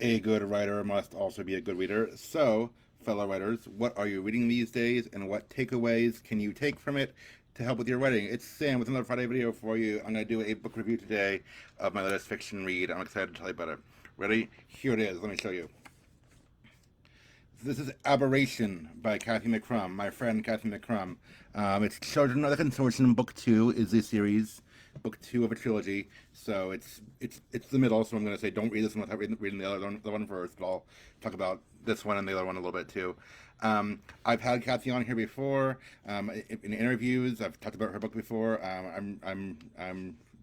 A good writer must also be a good reader. So, fellow writers, what are you reading these days, and what takeaways can you take from it to help with your writing? It's Sam with another Friday video for you. I'm going to do a book review today of my latest fiction read. I'm excited to tell you about it. Ready? Here it is. Let me show you. This is Aberration by Cathy McCrumb, my friend Cathy McCrumb. It's Children of the Consortium. Book two is the series, book two of a trilogy. So it's the middle. So I'm going to say don't read this one without reading the one first. But I'll talk about this one and the other one a little bit too. I've had Cathy on here before in interviews. I've talked about her book before. I'm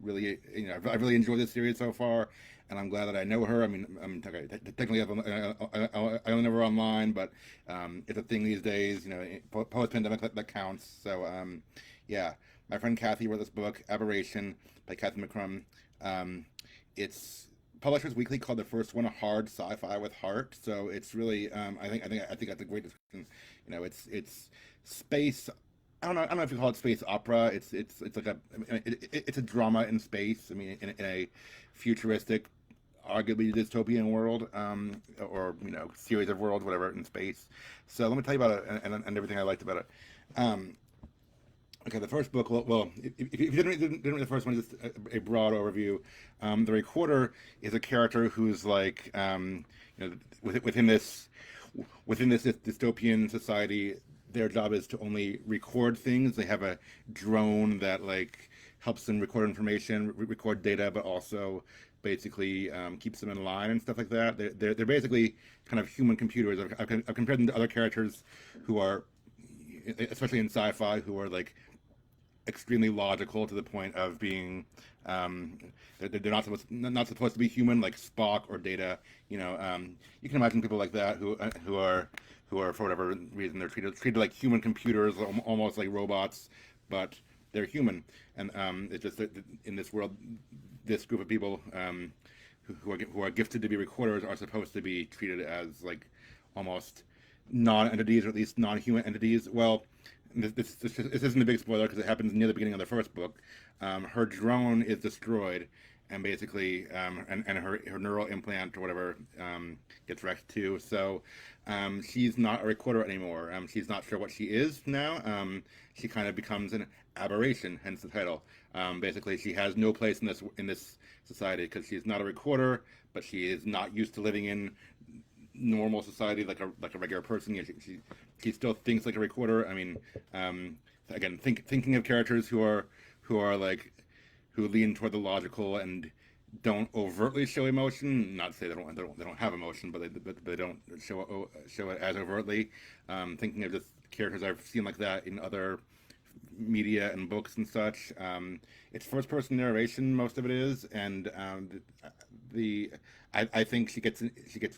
really, I've really enjoyed this series so far, and I'm glad that I know her. I mean, okay, technically I only know her online, but it's a thing these days. Post pandemic that counts. So yeah, my friend Cathy wrote this book, Aberration, by Cathy McCrumb. It's Publishers Weekly called the first one a hard sci-fi with heart. So it's really, I think that's a great description. It's space. I don't know if you call it space opera. It's like it's a drama in space. I mean, in a futuristic, arguably dystopian world, or series of worlds, whatever, in space. So let me tell you about it and everything I liked about it. Um, Okay, the first book. Well, if you didn't read the first one, just a broad overview. The Recorder is a character who's like, within this dystopian society, their job is to only record things. They have a drone that like helps them record information, record data, but also basically keeps them in line and stuff like that. They're basically kind of human computers. I've compared them to other characters who are, especially in sci-fi, who are like extremely logical to the point of being they're not supposed to be human, like Spock or Data. You can imagine people like that who are for whatever reason they're treated like human computers, almost like robots, but they're human. And it's just that in this world, this group of people who are gifted to be recorders are supposed to be treated as like almost non-entities, or at least non-human entities. Well, this isn't a big spoiler because it happens near the beginning of the first book. Her drone is destroyed, and basically, and her neural implant or whatever gets wrecked too. So she's not a recorder anymore. She's not sure what she is now. She kind of becomes an aberration, hence the title. Basically, she has no place in this society because she's not a recorder, but she is not used to living in normal society like a regular person. She still thinks like a recorder. I mean, again, thinking of characters who are like who lean toward the logical and don't overtly show emotion. Not to say they don't have emotion, but they don't show it as overtly. Thinking of just characters I've seen like that in other media and books and such. It's first person narration, most of it is, and the I think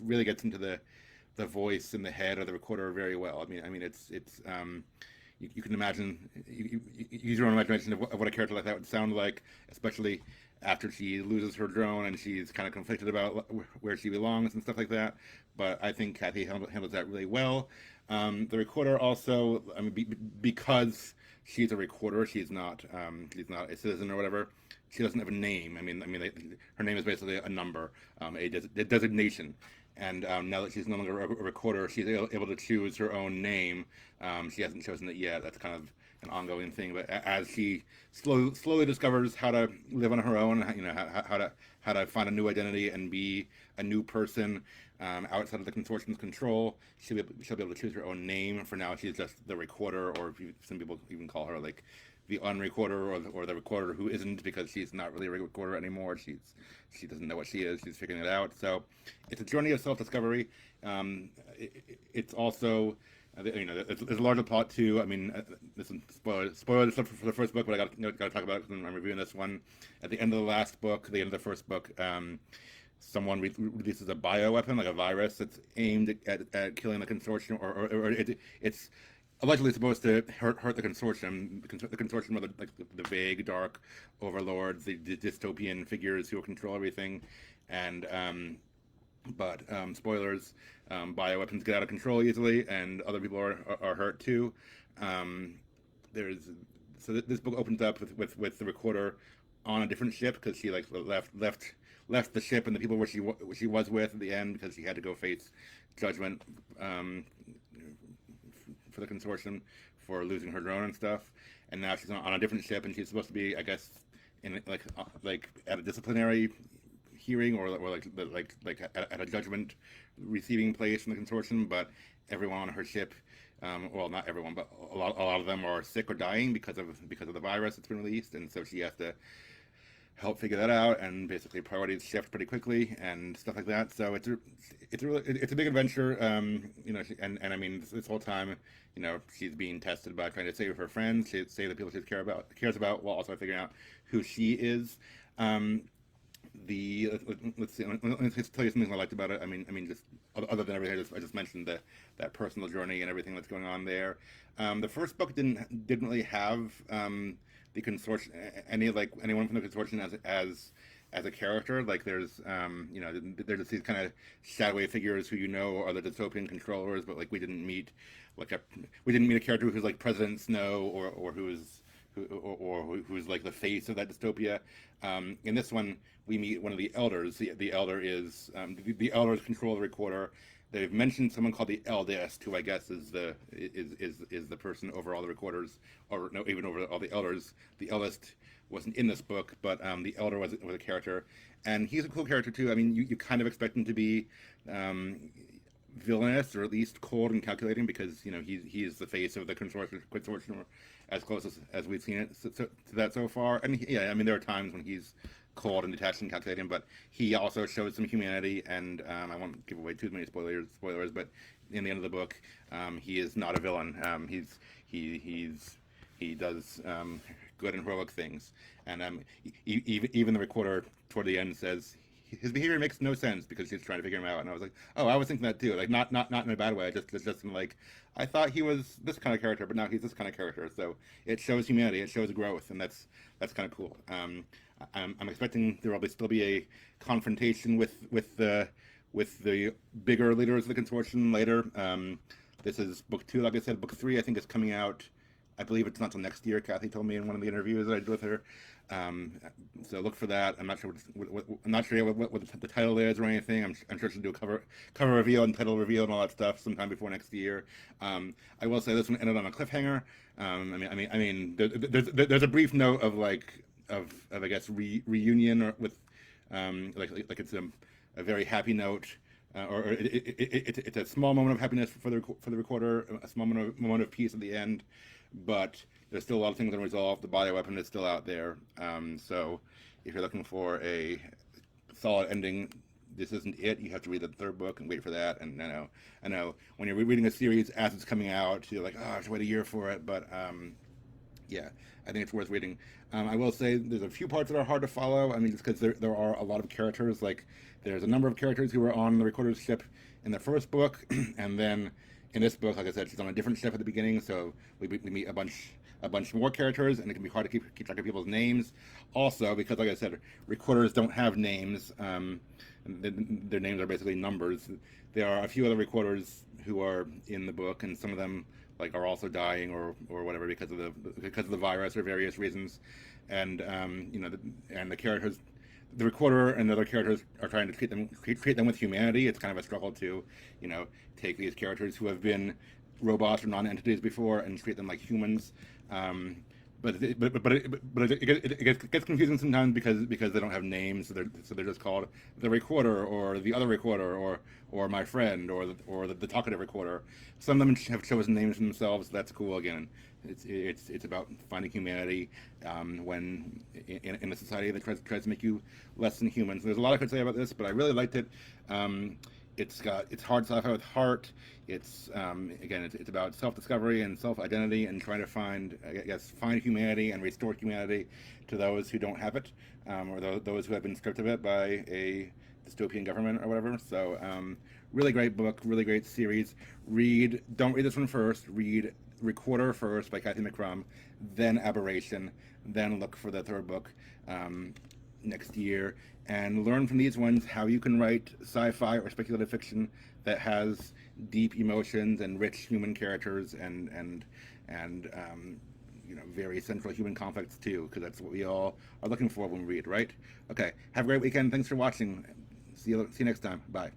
really gets into the voice and the head of the recorder very well. I mean, you can imagine, use your own imagination of what a character like that would sound like, especially after she loses her drone and she's kind of conflicted about where she belongs and stuff like that. But I think Cathy handles that really well. The recorder also, I mean, because she's a recorder, she's not a citizen or whatever. She doesn't have a name. Her name is basically a number, a designation. And now that she's no longer a recorder, she's able to choose her own name. She hasn't chosen it yet. That's kind of an ongoing thing. But as she slowly discovers how to live on her own, how to find a new identity and be a new person outside of the consortium's control, she'll be able to choose her own name. For now, she's just the recorder, or some people even call her like the unrecorder, or the recorder who isn't, because she's not really a recorder anymore. She doesn't know what she is. She's figuring it out. So it's a journey of self-discovery. It's also there's a larger plot too. I mean, this is spoiler stuff for the first book, but I got to talk about it because I'm reviewing this one. At the end of the last book, the end of the first book, someone releases a bioweapon, like a virus, that's aimed at killing the consortium, or it's allegedly supposed to hurt the consortium. The consortium are the vague, dark overlords, the dystopian figures who control everything. And but spoilers, bioweapons get out of control easily, and other people are hurt too. Um, there's this book opens up with the recorder on a different ship because she like left left the ship and the people where she was with at the end because she had to go face judgment um, for the consortium for losing her drone and stuff. And now she's on a different ship, and she's supposed to be, I guess, in like at a disciplinary hearing or like at a judgment receiving place in the consortium. But everyone on her ship, well, not everyone, but a lot of them are sick or dying because of the virus that's been released, and so she has to help figure that out, and basically priorities shift pretty quickly and stuff like that. So it's a big adventure, and I mean this whole time, she's being tested by trying to save her friends, save the people she cares about, while also figuring out who she is. Um, let's see. Let me just tell you something I liked about it. I mean, just other than everything I just mentioned, that personal journey and everything that's going on there. The first book didn't really have the consortium, anyone from the consortium as a character. Like there's just these kind of shadowy figures who are the dystopian controllers, but like we didn't meet a character who's like President Snow or who's like the face of that dystopia. In this one, we meet one of the elders. The elder is the elders control the recorder. They've mentioned someone called the eldest, who I guess is the person over all the recorders, or no, even over all the elders. The eldest wasn't in this book, but the elder was a character, and he's a cool character too. I mean, you kind of expect him to be villainous, or at least cold and calculating, because he is the face of the consortium, as close as we've seen it to that so far. And yeah, I mean, there are times when he's cold and detached and calculating, but he also shows some humanity. And I won't give away too many spoilers, but in the end of the book, he is not a villain. He does good and heroic things. And even the recorder toward the end says his behavior makes no sense because she's trying to figure him out. And I was like, oh, I was thinking that too. Like not in a bad way. Just in like, I thought he was this kind of character, but now he's this kind of character. So it shows humanity, it shows growth, and that's kind of cool. I'm expecting there will still be a confrontation with the bigger leaders of the consortium later. This is book 2, like I said. Book 3, I think, is coming out. I believe it's not till next year. Kathy told me in one of the interviews that I did with her. So look for that. I'm not sure what the title is or anything. I'm sure she'll do a cover reveal and title reveal and all that stuff sometime before next year. I will say this one ended on a cliffhanger. I mean, there's a brief note of I guess reunion or with like it's a very happy note. It's a small moment of happiness for the recorder, a small moment of peace at the end, but there's still a lot of things unresolved. The bioweapon is still out there, so if you're looking for a solid ending, this isn't it. You have to read the third book and wait for that. And I know when you're reading a series as it's coming out, you're like, oh, I have to wait a year for it. But yeah, I think it's worth reading. I will say there's a few parts that are hard to follow. I mean, just because there are a lot of characters. Like there's a number of characters who were on the recorder's ship in the first book, and then in this book, like I said, she's on a different ship at the beginning. So we meet a bunch more characters, and it can be hard to keep track of people's names. Also, because like I said, recorders don't have names. Their names are basically numbers. There are a few other recorders who are in the book, and some of them are also dying or whatever because of the virus or various reasons. And and the characters, the recorder and the other characters are trying to treat them with humanity. It's kind of a struggle to take these characters who have been robots or non-entities before and treat them like humans. But it gets confusing sometimes because they don't have names, so they're just called the recorder or the other recorder or my friend or the talkative recorder. Some of them have chosen names for themselves. That's cool. Again, it's about finding humanity when in a society that tries to make you less than human. So there's a lot I could say about this, but I really liked it. It's hard sci-fi with heart. It's again, it's about self-discovery and self-identity and trying to find humanity and restore humanity to those who don't have it, or those who have been stripped of it by a dystopian government or whatever. So really great book, really great series. Don't read this one first. Read Recorder first by Cathy McCrumb, then Aberration, then look for the third book next year, and learn from these ones how you can write sci-fi or speculative fiction that has deep emotions and rich human characters and very central human conflicts too, because that's what we all are looking for when we read, right? Okay, have a great weekend. Thanks for watching. See you next time. Bye.